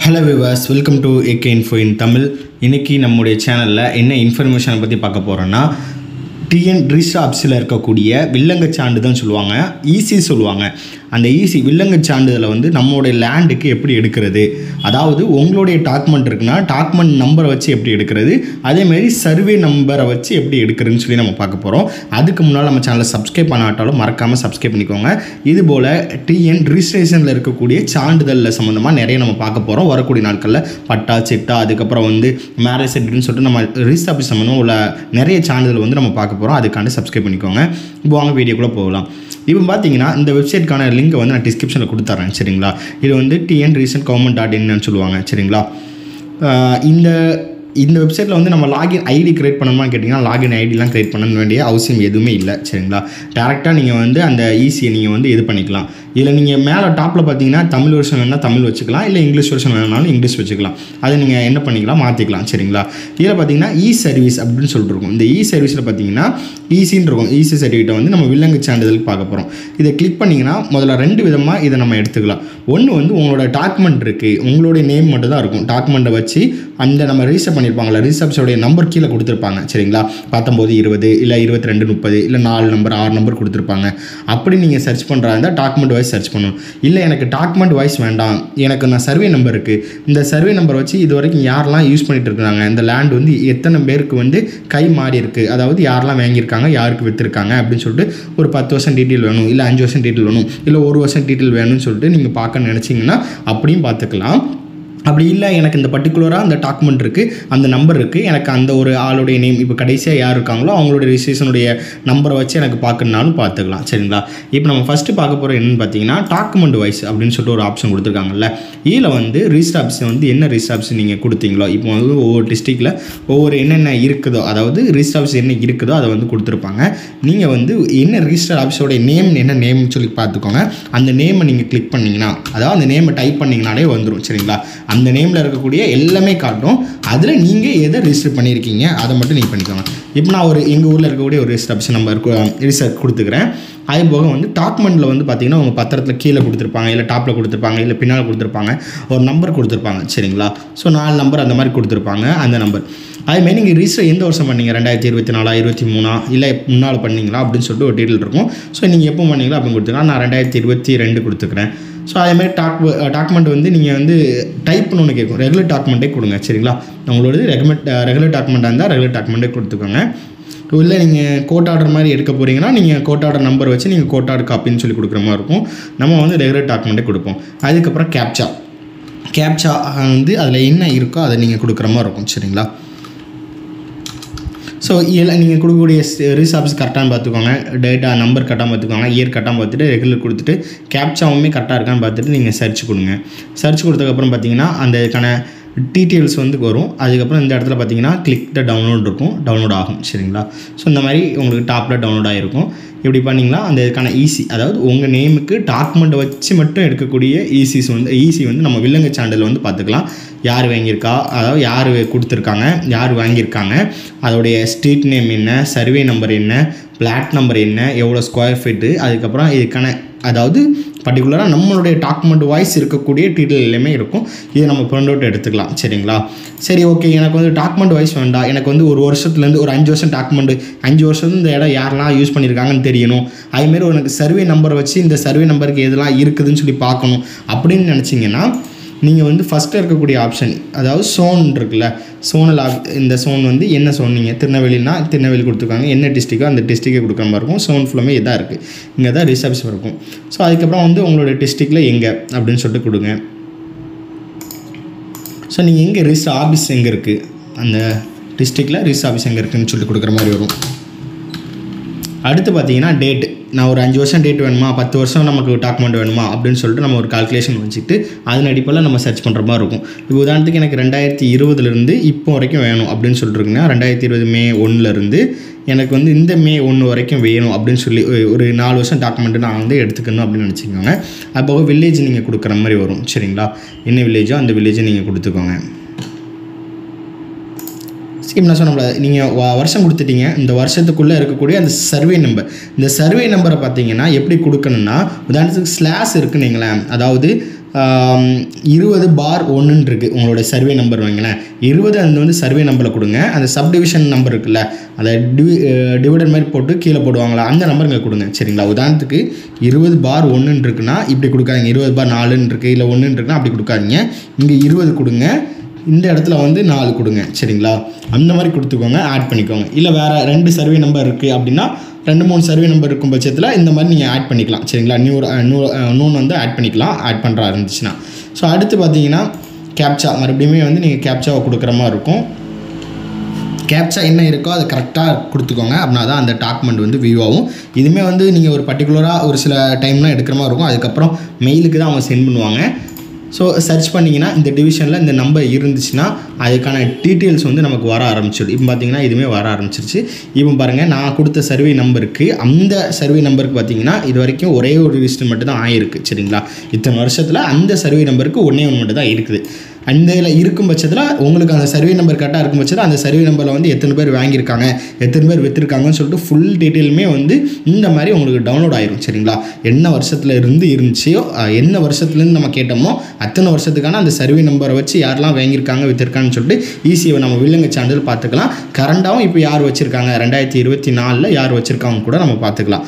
Hello viewers, welcome to AK Info in Tamil. இன்னைக்கு நம்முடைய சேனல்ல என்ன இன்ஃபர்மேஷனை பத்தி பார்க்க போறோம்னா டிஎன் ரிஜிஸ்டர் ஆபீஸ்ல இருக்கக்கூடிய வில்லங்க சான்றிதழ்னு சொல்லுவாங்க, ஈசி சொல்லுவாங்க. அந்த ஈசி வில்லங்க சான்றிதழை வந்து நம்மளுடைய லேண்டுக்கு எப்படி எடுக்கிறது, அதாவது உங்களுடைய டாக்குமெண்ட் இருக்குன்னா டாக்குமெண்ட் நம்பரை வச்சு எப்படி எடுக்கிறது, அதே மாதிரி சர்வே நம்பரை வச்சு எப்படி எடுக்கிறதுன்னு சொல்லி நம்ம பார்க்க போகிறோம். அதுக்கு முன்னால் நம்ம சேனலை சப்ஸ்கிரைப் பண்ணாட்டாலும் மறக்காமல் சப்ஸ்கிரைப் பண்ணிக்கோங்க. இதுபோல் டிஎன் ரிஜிஸ்ட்ரேஷனில் இருக்கக்கூடிய சான்றிதழில் சம்மந்தமாக நிறைய நம்ம பார்க்க போகிறோம் வரக்கூடிய நாட்களில். பட்டா, சிட்டா, அதுக்கப்புறம் வந்து மேரேஜ் சர்டிஃபிகேட்னு சொல்லிட்டு நம்ம ரிஜிஸ்டர் ஆஃபீஸ் சம்மந்தமாக உள்ள நிறைய சான்றிதழ் வந்து நம்ம பார்க்க போகிறோம். அதுக்காண்டி சப்ஸ்கிரைப் பண்ணிக்கோங்க. இப்போ வாங்க வீடியோக்குள்ளே போகலாம். இப்போ பார்த்தீங்கன்னா இந்த வெப்சைட்கான லிங்கை வந்து நான் டிஸ்கிரிப்ஷனில் கொடுத்துறேன், சரிங்களா. இது வந்து tnrecentgovernment.in சொல்லுவாங்க, சரிங்களா. இந்த வெப்சைட்டில் வந்து நம்ம லாகின் ஐடி கிரியேட் பண்ணணும்னு கேட்டிங்கன்னா லாகின் ஐடிலாம் கிரியேட் பண்ண வேண்டிய அவசியம் எதுவுமே இல்லை, சரிங்களா. டேரெக்டாக நீங்கள் வந்து அந்த ஈஸியை நீங்கள் வந்து இது பண்ணிக்கலாம். இதில் நீங்கள் மேலே டாப்பில் பார்த்தீங்கன்னா தமிழ் வெர்ஷன் வேணால் தமிழ் வச்சுக்கலாம், இல்லை இங்கிலீஷ் வெர்ஷன் வேணாலும் இங்கிலீஷ் வச்சுக்கலாம். அதை நீங்கள் என்ன பண்ணிக்கலாம், மாற்றிக்கலாம், சரிங்களா. இதில் பார்த்தீங்கன்னா இ சர்வீஸ் அப்படின்னு சொல்லிட்டு இருக்கும். இந்த இ சர்வீஸில் பார்த்தீங்கன்னா ஈஸின்னு இருக்கும். ஈஸி சர்டிஃபிகேட்டை வந்து நம்ம வில்லங்க சான்றிதழுக்கு பார்க்க போகிறோம். இதை கிளிக் பண்ணிங்கன்னா முதல்ல ரெண்டு விதமாக இதை நம்ம எடுத்துக்கலாம். ஒன்று வந்து உங்களோட டாக்குமெண்ட் இருக்குது, உங்களுடைய நேம் மட்டும் தான் இருக்கும். டாக்குமெண்ட்டை வச்சு அந்த நம்ம ரிஜிஸ்டர் பண்ணியிருப்பாங்களா, ரிஜிஸ்டர் ஆஃபீஸோடைய நம்பர் கீழே கொடுத்துருப்பாங்க, சரிங்களா. 19 20 இல்லை 22 30 இல்லை 4 நம்பர் 6 நம்பர் கொடுத்துருப்பாங்க. அப்படி நீங்கள் சர்ச் பண்ணுறா இருந்தால் டாக்குமெண்ட் வைஸ் சர்ச் பண்ணணும். இல்லை எனக்கு டாக்குமெண்ட் வைஸ் வேண்டாம், எனக்கு நான் சர்வே நம்பர் இருக்குது, இந்த சர்வே நம்பர் வச்சு இது வரைக்கும் யாரெல்லாம் யூஸ் பண்ணிட்டு இருக்காங்க, இந்த லேண்ட் வந்து எத்தனை பேருக்கு வந்து கை மாறி இருக்குது, அதாவது யாரெல்லாம் வாங்கியிருக்காங்க, யாருக்கு விற்றுருக்காங்க அப்படின்னு சொல்லிட்டு ஒரு 10 வருஷம் டீட்டெயில் வேணும், இல்லை 5 வருஷம் டீட்டெயில் வேணும், இல்லை 1 வருஷம் டீட்டெயில் வேணும்னு சொல்லிட்டு நீங்கள் பார்க்க நினச்சிங்கன்னா அப்படியும் பார்த்துக்கலாம். அப்படி இல்லை எனக்கு இந்த பர்டிகுலராக அந்த டாக்குமெண்ட் இருக்குது, அந்த நம்பர் இருக்குது, எனக்கு அந்த ஒரு ஆளுடைய நேம் இப்போ கடைசியாக யார் இருக்காங்களோ அவங்களுடைய ரிஜிஸ்ட்ரேஷனுடைய நம்பரை வச்சு எனக்கு பார்க்கணுனாலும் பார்த்துக்கலாம், சரிங்களா. இப்போ நம்ம ஃபஸ்ட்டு பார்க்க போகிற என்னென்னு பார்த்தீங்கன்னா டாக்குமெண்ட் வைஸ் அப்படின்னு சொல்லிட்டு ஒரு ஆப்ஷன் கொடுத்துருக்காங்கல்ல. இதில் வந்து ரிஜிஸ்டர் ஆஃபீஸ் வந்து என்ன ரிஜிஸ்டர் ஆஃபீஸ் நீங்கள் கொடுத்தீங்களோ, இப்போ வந்து ஒவ்வொரு டிஸ்ட்ரிக்டில் ஒவ்வொரு என்னென்ன இருக்குதோ, அதாவது ரிஜிஸ்டர் ஆஃபீஸ் என்ன இருக்குதோ அதை வந்து கொடுத்துருப்பாங்க. நீங்கள் வந்து என்ன ரிஜிஸ்டர் ஆஃபீஸோடைய நேம் என்ன நேம்னு சொல்லி பார்த்துக்கோங்க. அந்த நேமை நீங்கள் கிளிக் பண்ணிங்கன்னா, அதாவது அந்த நேமை டைப் பண்ணிங்கனாலே வந்துடும், சரிங்களா. அந்த நேமில் இருக்கக்கூடிய எல்லாமே காட்டும். அதில் நீங்கள் எதை ரிஜிஸ்டர் பண்ணியிருக்கீங்க அதை மட்டும் நீங்கள் பண்ணிக்கோங்க. இப்போ நான் எங்கள் ஊரில் இருக்கக்கூடிய ஒரு ரிஜிஸ்டர் ஆஃபீஸ் நம்பர் ரிஜிஸ்டர் கொடுத்துக்கிறேன். அது போக வந்து டாக்குமெண்ட்டில் வந்து பார்த்தீங்கன்னா உங்கள் பத்திரத்தில் கீழே கொடுத்துருப்பாங்க, இல்லை டாப்பில் கொடுத்துருப்பாங்க, இல்லை பின்னால் கொடுத்துருப்பாங்க, ஒரு நம்பர் கொடுத்துருப்பாங்க, சரிங்களா. ஸோ 4 நம்பர் அந்த மாதிரி கொடுத்துருப்பாங்க, அந்த நம்பர். அதுமாதிரி நீங்கள் ரிஜிஸ்டர் எந்த வருஷம் பண்ணீங்க, 2024 23 இல்லை முன்னால் பண்ணீங்களா அப்படின்னு சொல்லிட்டு ஒரு டீட்டெயில் இருக்கும். ஸோ நீங்கள் எப்போ பண்ணீங்களா அப்படின்னு கொடுத்துக்கலாம். நான் 2022 கொடுத்துக்கிறேன். ஸோ அதேமாதிரி டாக்குமெண்ட் வந்து நீங்கள் வந்து டைப்னு ஒன்று கேட்கும், ரெகுலர் டாக்குமெண்ட்டே கொடுங்க, சரிங்களா. உங்களோடது ரெகுலர் டாக்குமெண்ட்டாக இருந்தால் ரெகுலர் டாக்குமெண்ட்டே கொடுத்துக்கோங்க. இல்லை நீங்கள் கோர்ட் ஆர்டர் மாதிரி எடுக்க போகிறீங்கன்னா நீங்கள் கோர்ட் ஆர்டர் நம்பர் வச்சு நீங்கள் கோர்ட் ஆர்டர் காப்பின்னு சொல்லி கொடுக்குற மாதிரி இருக்கும். நம்ம வந்து ரெகுலர் டாக்குமெண்ட்டே கொடுப்போம். அதுக்கப்புறம் கேப்சா வந்து அதில் என்ன இருக்கோ அதை நீங்கள் கொடுக்குற மாதிரி இருக்கும், சரிங்களா. ஸோ இதில் நீங்கள் கொடுக்கக்கூடிய ரிஜிஸ்டர் ஆஃபீஸ் கரெக்டானு பார்த்துக்கோங்க, டேட்டா நம்பர் கரெக்டாக பார்த்துக்கோங்க, இயர் கரெக்டாக பார்த்துட்டு ரெகுலர் கொடுத்துட்டு கேப்சாவுமே கரெக்டாக இருக்கான்னு பார்த்துட்டு நீங்கள் சர்ச் கொடுங்க. சர்ச் கொடுத்ததுக்கப்புறம் பார்த்தீங்கன்னா அந்த இதுக்கான டீட்டெயில்ஸ் வந்து வரும். அதுக்கப்புறம் இந்த இடத்துல பார்த்தீங்கன்னா கிளிக் த டவுன்லோட் இருக்கும், டவுன்லோட் ஆகும், சரிங்களா. ஸோ இந்த மாதிரி உங்களுக்கு டாப்பில் டவுன்லோட் ஆகிருக்கும். இப்படி பண்ணிங்கன்னா அந்த இதுக்கான ஈஸி, அதாவது உங்கள் நேமுக்கு டாக்குமெண்ட்டை வச்சு மட்டும் எடுக்கக்கூடிய ஈஸி வந்து நம்ம வில்லங்க சான்றிதழ் வந்து பார்த்துக்கலாம். யார் வாங்கியிருக்கா, அதாவது யார் கொடுத்துருக்காங்க, யார் வாங்கியிருக்காங்க, அதோடைய ஸ்ட்ரீட் நேம் என்ன, சர்வே நம்பர் என்ன, பிளாட் நம்பர் என்ன, எவ்வளோ ஸ்கொயர் ஃபீட்டு, அதுக்கப்புறம் இதுக்கான அதாவது பர்டிகுலராக நம்மளுடைய டாக்குமெண்ட் வாய்ஸ் இருக்கக்கூடிய டீட்டெயில் எல்லாமே இருக்கும். இதை நம்ம பிரிண்ட் அவுட் எடுத்துக்கலாம், சரிங்களா. சரி, ஓகே, எனக்கு வந்து டாக்குமெண்ட் வாய்ஸ் வேண்டாம், எனக்கு வந்து ஒரு வருஷத்துலேருந்து ஒரு 5 வருஷம் டாக்குமெண்ட், 5 வருஷம் இந்த இடம் யாரெல்லாம் யூஸ் பண்ணியிருக்காங்கன்னு தெரியணும். அதுமாரி எனக்கு சர்வே நம்பர் வச்சு இந்த சர்வே நம்பருக்கு எதெல்லாம் இருக்குதுன்னு சொல்லி பார்க்கணும் அப்படின்னு நினச்சிங்கன்னா நீங்கள் வந்து ஃபஸ்ட்டு இருக்கக்கூடிய ஆப்ஷன், அதாவது சோன் இருக்குல்ல, சோனில் இந்த சோன் வந்து என்ன சோன், நீங்கள் திருநெல்வேலினா திருநெல்வேலி கொடுத்துருக்காங்க, என்ன டிஸ்ட்ரிக்கோ அந்த டிஸ்ட்ரிக்கை கொடுக்குற மாதிரி இருக்கும். சோன் ஃபுல்லாமே இதாக இருக்குது, இங்கே தான் ரிஜிஸ்டர் ஆஃபீஸ் இருக்கும். ஸோ அதுக்கப்புறம் வந்து உங்களோட டிஸ்ட்ரிக்டில் எங்கே அப்படின்னு சொல்லிட்டு கொடுங்க. ஸோ நீங்கள் எங்கே ரிஜிஸ்டர் ஆஃபீஸ் எங்கே இருக்குது, அந்த டிஸ்ட்ரிக்டில் ரிஜிஸ்டர் ஆஃபீஸ் எங்கே இருக்குதுன்னு சொல்லிட்டு கொடுக்குற மாதிரி வரும். அடுத்து பார்த்தீங்கன்னா டேட், நான் ஒரு 5 வருஷம் டேட் வேணுமா, 10 வருஷம் நமக்கு டாக்குமெண்ட் வேணுமா அப்படின்னு சொல்லிட்டு நம்ம ஒரு கால்குலேஷன் வச்சுட்டு அதன் அடிப்படையில் நம்ம சர்ச் பண்ணுற மாதிரி இருக்கும். இப்போ உதாரணத்துக்கு எனக்கு 2020 இப்போ வரைக்கும் வேணும் அப்படின்னு சொல்லிட்டுருக்குன்னா 2020 May 1 எனக்கு வந்து இந்த May 1 வரைக்கும் வேணும் அப்படின்னு சொல்லி ஒரு 4 வருஷம் டாக்குமெண்ட்டு நான் வந்து எடுத்துக்கணும் அப்படின்னு நினச்சிக்கோங்க. அப்போ வில்லேஜ் நீங்கள் கொடுக்குற மாதிரி வரும், சரிங்களா. என்ன வில்லேஜோ அந்த வில்லேஜை நீங்கள் கொடுத்துக்கோங்க. இப்போ நான் சொன்ன நீங்கள் வருஷம் கொடுத்துட்டீங்க, இந்த வருஷத்துக்குள்ளே இருக்கக்கூடிய அந்த சர்வே நம்பர், இந்த சர்வே நம்பரை பார்த்தீங்கன்னா எப்படி கொடுக்கணும்னா உதாரணத்துக்கு ஸ்லாஷ் இருக்குன்னு வைங்களேன், அதாவது 20/1 இருக்குது உங்களோட சர்வே நம்பர் வைங்களேன். 20 அந்த வந்து சர்வே நம்பரில் கொடுங்க. அந்த சப்டிவிஷன் நம்பர் இருக்குல்ல, அதை டிவைடர் மாதிரி போட்டு கீழே போடுவாங்களா, அந்த நம்பருங்க கொடுங்க. சரிங்களா? உதாரணத்துக்கு 20/1 இருக்குன்னா இப்படி கொடுக்காதீங்க. 20/4 இருக்குது, இல்லை 1 இருக்குன்னா அப்படி கொடுக்காதீங்க. இங்கே 20 கொடுங்க, இந்த இடத்துல வந்து 4 கொடுங்க. சரிங்களா? அந்த மாதிரி கொடுத்துக்கோங்க, ஆட் பண்ணிக்கோங்க. இல்லை வேறு 2 சர்வே நம்பர் இருக்குது அப்படின்னா 2-3 சர்வே நம்பர் இருக்கும் பட்சத்தில் இந்த மாதிரி நீங்கள் ஆட் பண்ணிக்கலாம். சரிங்களா? இன்னொன்று வந்து ஆட் பண்ணிக்கலாம், ஆட் பண்ணுறா இருந்துச்சுன்னா. ஸோ அடுத்து பார்த்தீங்கன்னா கேப்சா, மறுபடியுமே வந்து நீங்கள் கேப்சாவை கொடுக்குற மாதிரி இருக்கும். கேப்சா என்ன இருக்கோ அதை கரெக்டாக கொடுத்துக்கோங்க. அப்படின்னா தான் அந்த டாக்குமெண்ட் வந்து வியூ ஆகும். இதுவுமே வந்து நீங்கள் ஒரு பர்டிகுலராக ஒரு சில டைம்லாம் எடுக்கிற மாதிரி இருக்கும். அதுக்கப்புறம் மெயிலுக்கு தான் அவங்க சென்ட் பண்ணுவாங்க. ஸோ சர்ச் பண்ணிங்கன்னா இந்த டிவிஷனில் இந்த நம்பர் இருந்துச்சுன்னா அதுக்கான டீட்டெயில்ஸ் வந்து நமக்கு வர ஆரம்பிச்சிடும். இப்போ பார்த்தீங்கன்னா இதுவுமே வர ஆரம்பிச்சிருச்சு. இப்போ பாருங்கள், நான் கொடுத்த சர்வே நம்பருக்கு, அந்த சர்வே நம்பருக்கு பார்த்தீங்கன்னா இது வரைக்கும் ஒரே ஒரு ரிஜிஸ்டர் மட்டும் தான் ஆகிருக்கு. சரிங்களா? இத்தனை வருஷத்தில் அந்த சர்வே நம்பருக்கு ஒன்றே ஒன்று மட்டும் தான் இருக்குது. அந்த இதில் இருக்கும் பட்சத்தில் உங்களுக்கு அந்த சர்வே நம்பர் கரெக்டாக இருக்கும் பட்சத்தில் அந்த சர்வே நம்பரில் வந்து எத்தனை பேர் வாங்கியிருக்காங்க, எத்தனை பேர் விற்றுருக்காங்கன்னு சொல்லிட்டு ஃபுல் டீட்டெயிலுமே வந்து இந்த மாதிரி உங்களுக்கு டவுன்லோட் ஆயிரும். சரிங்களா? என்ன வருஷத்தில் இருந்து இருந்துச்சோ, என்ன வருஷத்துலேருந்து நம்ம கேட்டோமோ அத்தனை வருஷத்துக்கான அந்த சர்வே நம்பரை வச்சு யாரெல்லாம் வாங்கியிருக்காங்க, விற்றுருக்காங்கன்னு சொல்லிட்டு ஈஸியாக நம்ம வில்லங்க சேனல் பார்த்துக்கலாம். கரண்டாகவும் இப்போ யார் வச்சுருக்காங்க, 2024 யார் வச்சுருக்காங்க கூட நம்ம பார்த்துக்கலாம்.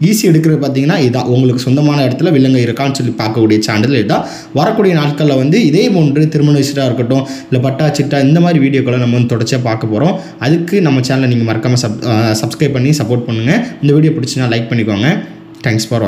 ஈஸி எடுக்கிறது பார்த்தீங்கன்னா இதுதான். உங்களுக்கு சொந்தமான இடத்துல வில்லங்க இருக்கான்னு சொல்லி பார்க்கக்கூடிய சேனல் இதுதான். வரக்கூடிய நாட்களில் வந்து இதே போன்று திருமண விஷயமாக இருக்கட்டும், இல்லை பட்டா சிட்டா, இந்த மாதிரி வீடியோக்களை நம்ம வந்து தொடர்ச்சியாக பார்க்க போகிறோம். அதுக்கு நம்ம சேனலை நீங்கள் மறக்காமல் சப்ஸ்கிரைப் பண்ணி சப்போர்ட் பண்ணுங்கள். இந்த வீடியோ பிடிச்சினா லைக் பண்ணிக்கோங்க. தேங்க்ஸ் ஃபார் வாட்சிங்.